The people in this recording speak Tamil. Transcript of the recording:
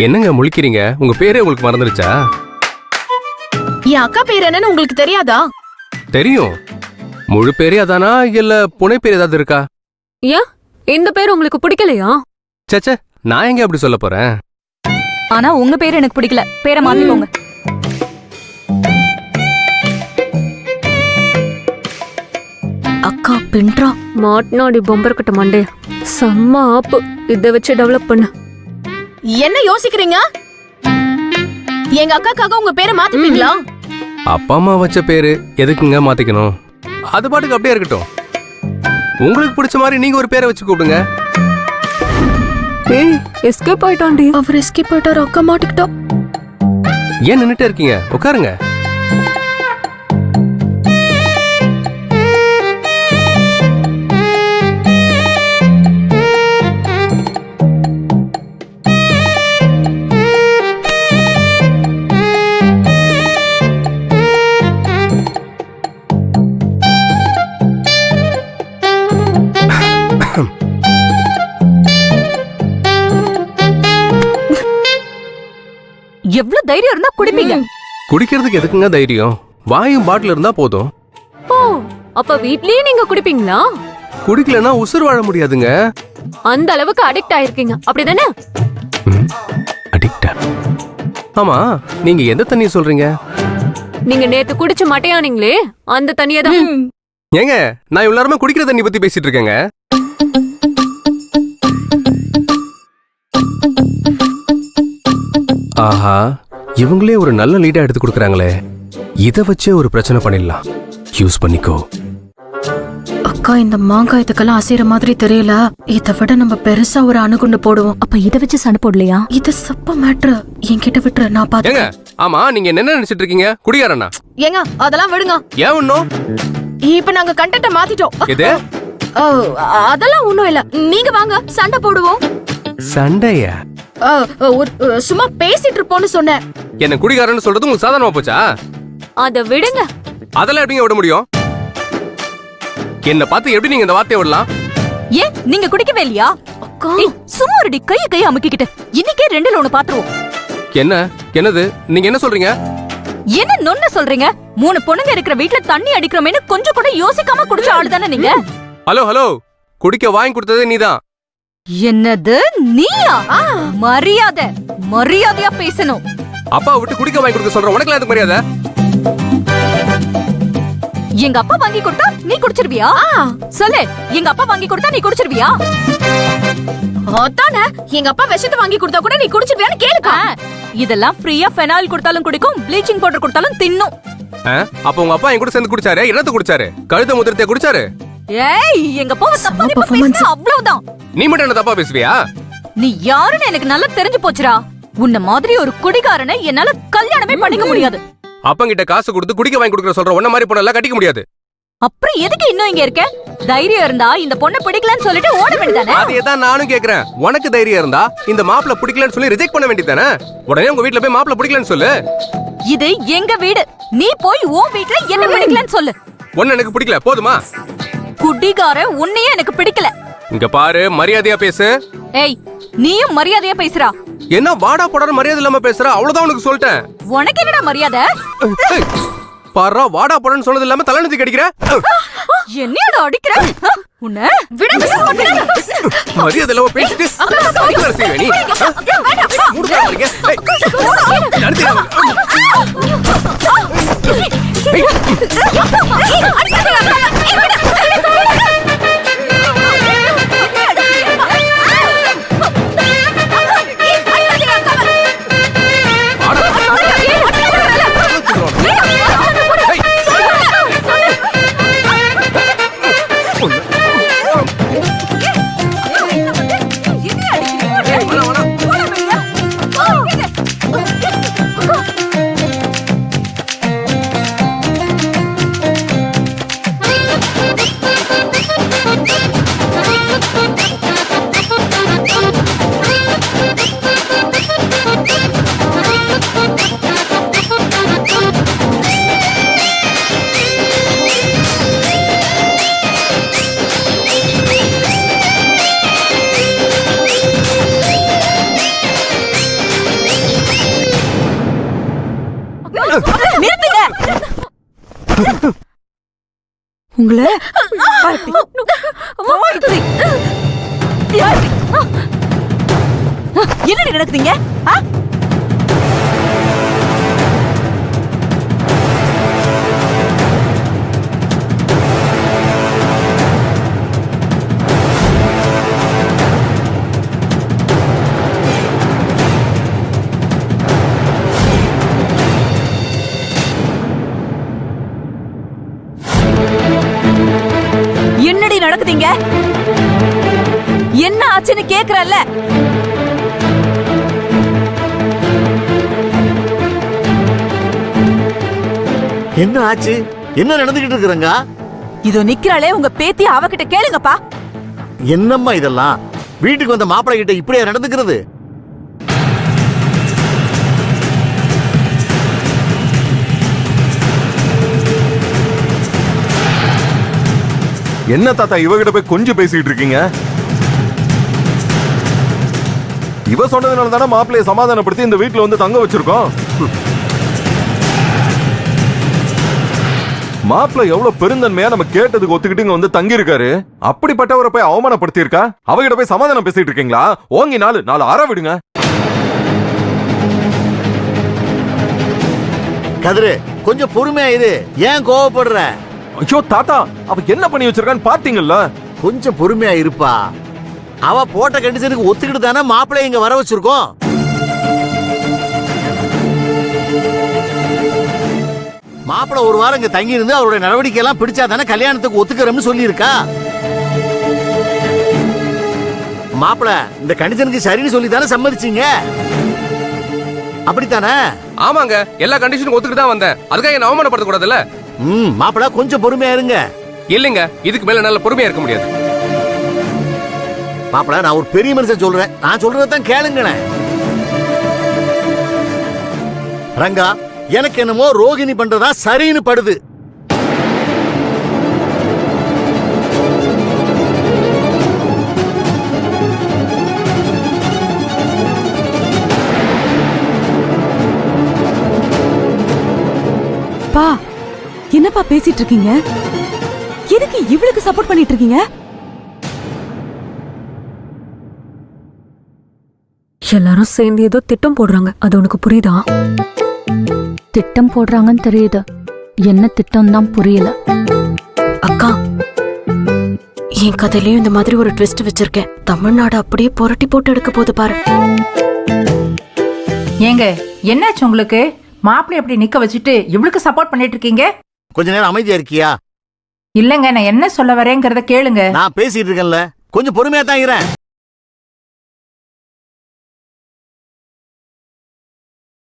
என்னங்க முழிக்கிறீங்க? உங்க பேரே உங்களுக்கு மறந்துருச்சா? என் அக்கா பேர் என்னன்னு உங்களுக்கு தெரியாதா? தெரியும். முழு பேரே அதானா இல்ல புனை பேர் ஏதாவது இருக்கா? ஏன் இந்த பேர் உங்களுக்கு பிடிக்கலையா? சச்சே, நான் எங்க அப்படி சொல்ல போறேன்? ஆனா உங்க பேர் எனக்கு பிடிக்கல. பேரை மாத்திக்கோங்க. அக்கா பின்றா. மாட்னாடி பொம்பர் கட்ட மண்டே. செம்ம ஆப்பு. இத வச்சு டெவலப் பண்ணு. என்ன யோசிக்கிறீங்க? எங்க அக்காக்காக உங்க பேரை மாத்திப்பீங்களா? அப்பா அம்மா வச்ச பேரு எதுக்குங்க மாத்திக்கணும்? அது பாட்டுக்கு அப்படியே இருக்கட்டும். உங்களுக்கு பிடிச்ச மாதிரி நீங்க ஒரு பேரை வச்சு கூப்பிடுங்க. ஏய், எஸ்கேப் ஆயிட்டான்டி. அவர் எஸ்கேப் ஆயிட்டாரு. அக்கா மாட்டிக்கிட்டா. ஏன் நின்னுட்டே இருக்கீங்க? உட்காருங்க. எவ்வளவு தைரியம் இருந்தா குடிப்பீங்க? குடிக்கிறதுக்கு எதுக்குங்க தைரியம்? வாயும் பாட்டில் இருந்தா போதும். ஓ, அப்ப வீட்லயே நீங்க குடிப்பீங்களா? குடிக்கலன்னா உசுர் வாழ முடியாதுங்க. அந்த அளவுக்கு அடிக்ட் ஆயிருக்கீங்க, அப்படிதானே? அடிக்டா? ஆமா, நீங்க எந்த தண்ணி சொல்றீங்க? நீங்க நேத்து குடிச்சு மட்டையானீங்களே, அந்த தண்ணியை தான். ஏங்க, நான் இவ்வளவு நேரமா குடிக்கிற தண்ணி பத்தி பேசிட்டு இருக்கேங்க. ஆஹா, இவங்களே ஒரு நல்ல லீடா எடுத்து கொடுக்கறாங்களே. இத வச்சே ஒரு பிரச்சனை பண்ணிடலாம். யூஸ் பண்ணிக்கோ. அக்கா, இந்த மாங்காயத்துக்கெல்லாம் அசைற மாதிரி தெரியல. இதை விட நம்ம பெருசா ஒரு அணுகுண்டு போடுவோம். அப்ப இத வச்சு சண்டை போடலையா? இது சப்ப மேட்ரு. என்கிட்ட விட்டுரு, நான் ஏங்க, பாத்துக்கிறேன். ஆமா, நீங்க என்ன நினைச்சிட்டு இருக்கீங்க? குடிகாரனா? ஏங்க, அதெல்லாம் விடுங்க. ஏன் ஒண்ணும்? இப்ப நாங்க கண்டென்ட்ட மாத்திட்டோம். எது? ஓ, அதெல்லாம் ஒண்ணும் இல்ல. நீங்க வாங்க, சண்டை போடுவோம். சண்டையா? சும்மா பேசிட்டு இருப்போம்னு சொன்னேன். என்ன குடிகாரன்னு சொல்றது உங்களுக்கு சாதாரணமா போச்சா? அத விடுங்க. அதெல்லாம் எப்படிங்க விட முடியும்? என்ன பார்த்து எப்படி நீங்க இந்த வார்த்தையை விடலாம்? ஏன் நீங்க குடிக்கவே இல்லையா? அக்கா, சும்மா ஒரு கை அமுக்கிக்கிட்டு இன்னைக்கே ரெண்டுல ஒண்ணு பாத்துருவோம். என்னது? நீங்க என்ன சொல்றீங்க? என்ன நொன்ன சொல்றீங்க? 3 பொண்ணுங்க இருக்கிற வீட்ல தண்ணி அடிக்கிறோமேனு கொஞ்சம் கூட யோசிக்காம குடிச்ச ஆளு தானே நீங்க? ஹலோ, குடிக்க வாங்கி கொடுத்ததே நீதான். என்னது நீயா? மரியாதையா பேசணும். அப்பா விட்டு குடிக்க வாங்கி கொடுக்க சொல்ற உனக்கு எதுக்கு மரியாதை? எங்க அப்பா வாங்கி கொடுத்தா நீ குடிச்சிருவியா? சொல்லு, எங்க அப்பா வாங்கி கொடுத்தா நீ குடிச்சிருவியா? அதானே, எங்க அப்பா விஷத்தை வாங்கி கொடுத்தா கூட நீ குடிச்சிருவியான்னு கேளுக்கா. இதெல்லாம் ஃப்ரீயா ஃபெனால் கொடுத்தாலும் குடிக்கும், ப்ளீச்சிங் பவுடர் கொடுத்தாலும் தின்னும். அப்ப உங்க அப்பா என் கூட சேர்ந்து குடிச்சாரு. என்னத்த குடிச்சாரு? கழுத்த முதிரத்தை குடிச்சாரு. ஏய், எங்க அப்பாவை தப்பா பேசுற அவ்வளவுதான். நீ மட்டும் என்ன தப்பா பேசுவியா? நீ யாருன்னு எனக்கு நல்லா தெரிஞ்சு போச்சுடா. உன்ன மாதிரி ஒரு குடிகாரனை என்னால கல்யாணமே பண்ணிக்க முடியாது. அப்பங்கிட்ட காசு கொடுத்து குடிக்க வாங்கி கொடுக்கற சொல்ற உன்ன மாதிரி பொண்ணெல்லாம் கட்டிக்க முடியாது. அப்புறம் எதுக்கு இன்னும் இங்க இருக்க? தைரியம் இருந்தா இந்த பொண்ணை பிடிக்கலன்னு சொல்லிட்டு ஓட வேண்டியதானே? அதேதான் நானும் கேக்குறேன். உனக்கு தைரியம் இருந்தா இந்த மாப்பிளை பிடிக்கலன்னு சொல்லி ரிஜெக்ட் பண்ண வேண்டியதானே? உடனே உங்க வீட்ல போய் மாப்பிளை பிடிக்கலன்னு சொல்லு. இது எங்க வீடு. நீ போய் உன் வீட்ல என்ன பிடிக்கலன்னு சொல்லு. ஒன்னு எனக்கு பிடிக்கல, போதுமா? குடிகார உன்னையே எனக்கு பிடிக்கல. இங்க பாரு, மரியாதையா பேசு. ஏய், நீயும் மரியாதையா பேசுறா. என்ன வாடா போடான்னு மரியாதை இல்லாம பேசுற? அவ்வளவுதான் உனக்கு சொல்லிட்டேன். உனக்கு என்னடா மரியாதை? பாரா, வாடா போடான்னு சொன்னது இல்லாம தலைநெத்தி கடிக்கிற. என்னடா அடிக்கிற? உன்னை விட மரியாதை இல்லாம பேசிட்டு வேலை செய்வே நீ. மூடுதா வரீங்க? உங்களை என்னடி நடக்குதுங்க? என்னடி நடக்குதுங்க? என்ன ஆச்சுன்னு கேக்குறல்ல? என்ன ஆச்சு? என்ன நடந்துகிட்டு இருக்குறங்க? இதோ நிக்கிறாளே உங்க பேத்தி, அவகிட்ட கேளுங்கப்பா. என்னம்மா இதெல்லாம்? வீட்டுக்கு வந்த மாப்பிள்ளை கிட்ட இப்படியா நடந்துக்கிறது? என்ன தாத்தா இவகிட்ட போய் கொஞ்சம் பேசிட்டு இருக்கீங்க? இவ சொன்னதுனால தானே மாப்பிள்ளைய சமாதானப்படுத்தி இந்த வீட்டுல வந்து தங்க வச்சிருக்கோம். மாப்பிள்ளை எவ்வளவு பெருந்தன்மையா நம்ம கேட்டதுக்கு ஒத்துக்கிட்டு இங்க வந்து தங்கி இருக்காரு. அப்படிப்பட்டவரை போய் அவமானப்படுத்தி இருக்கா? அவகிட்ட போய் சமாதானம் பேசிட்டு இருக்கீங்களா? ஓங்கி நாலு அற விடுங்க. கதிரு, கொஞ்சம் பொறுமையா இரு. ஏன் கோவப்படுற? ஐயோ தாத்தா, அவ என்ன பண்ணி வச்சிருக்கான்னு பாத்தீங்கல்ல? கொஞ்சம் பொறுமையா இருப்பா. அவ போட்ட கண்டிஷனுக்கு ஒத்துக்கிட்டு தானே மாப்பிள்ளை இங்க வர வச்சிருக்கோம். மாப்பிள்ளை ஒரு வாரம் இங்க தங்கி இருந்து அவருடைய நடவடிக்கை எல்லாம் பிடிச்சா தானே கல்யாணத்துக்கு ஒத்துக்கிறோம்னு சொல்லி இருக்கா. மாப்பிள்ளை இந்த கண்டிஷனுக்கு சரின்னு சொல்லி தானே சம்மதிச்சீங்க, அப்படித்தானே? ஆமாங்க, எல்லா கண்டிஷனுக்கும் ஒத்துக்கிட்டு தான் வந்தேன். அதுக்காக என்ன அவமானப்படுத்த கூடாதுல்ல? மாப்பிள்ளை கொஞ்சம் பொறுமையா இருங்க. இல்லைங்க, இதுக்கு மேல நல்ல பொறுமையா இருக்க முடியாது. மாப்பிள்ளை, நான் ஒரு பெரிய மனுஷன் சொல்றேன், நான் சொல்றதான் கேளுங்களேன். ரங்கா, எனக்கு என்னமோ ரோகிணி பண்றதா சரின்னு படுது. பா, என்னப்பா பேசிட்டு இருக்கீங்க? எதுக்கு இவளுக்கு சப்போர்ட் பண்ணிட்டு இருக்கீங்க? எல்லாரும் சேர்ந்து ஏதோ திட்டம் போடுறாங்க, அது உனக்கு புரியுதா? திட்டம் போடுறாங்கன்னு தெரியுது, என்ன திட்டம் தான் புரியல. அக்கா, என் கதையிலயும் இந்த மாதிரி ஒரு ட்விஸ்ட் வச்சிருக்கேன். தமிழ்நாடு அப்படியே புரட்டி போட்டு எடுக்க போகுது பாரு. ஏங்க, என்னாச்சு உங்களுக்கு? மாப்பிள்ளை அப்படி நிக்க வச்சுட்டு இவளுக்கு சப்போர்ட் பண்ணிட்டு இருக்கீங்க? கொஞ்ச நேரம் அமைதியா இருக்கியா? இல்லங்க, நான் என்ன சொல்ல வரேங்கிறத கேளுங்க. நான் பேசிட்டு இருக்கேன்ல, கொஞ்சம் பொறுமையா தான் இருக்கிறேன்.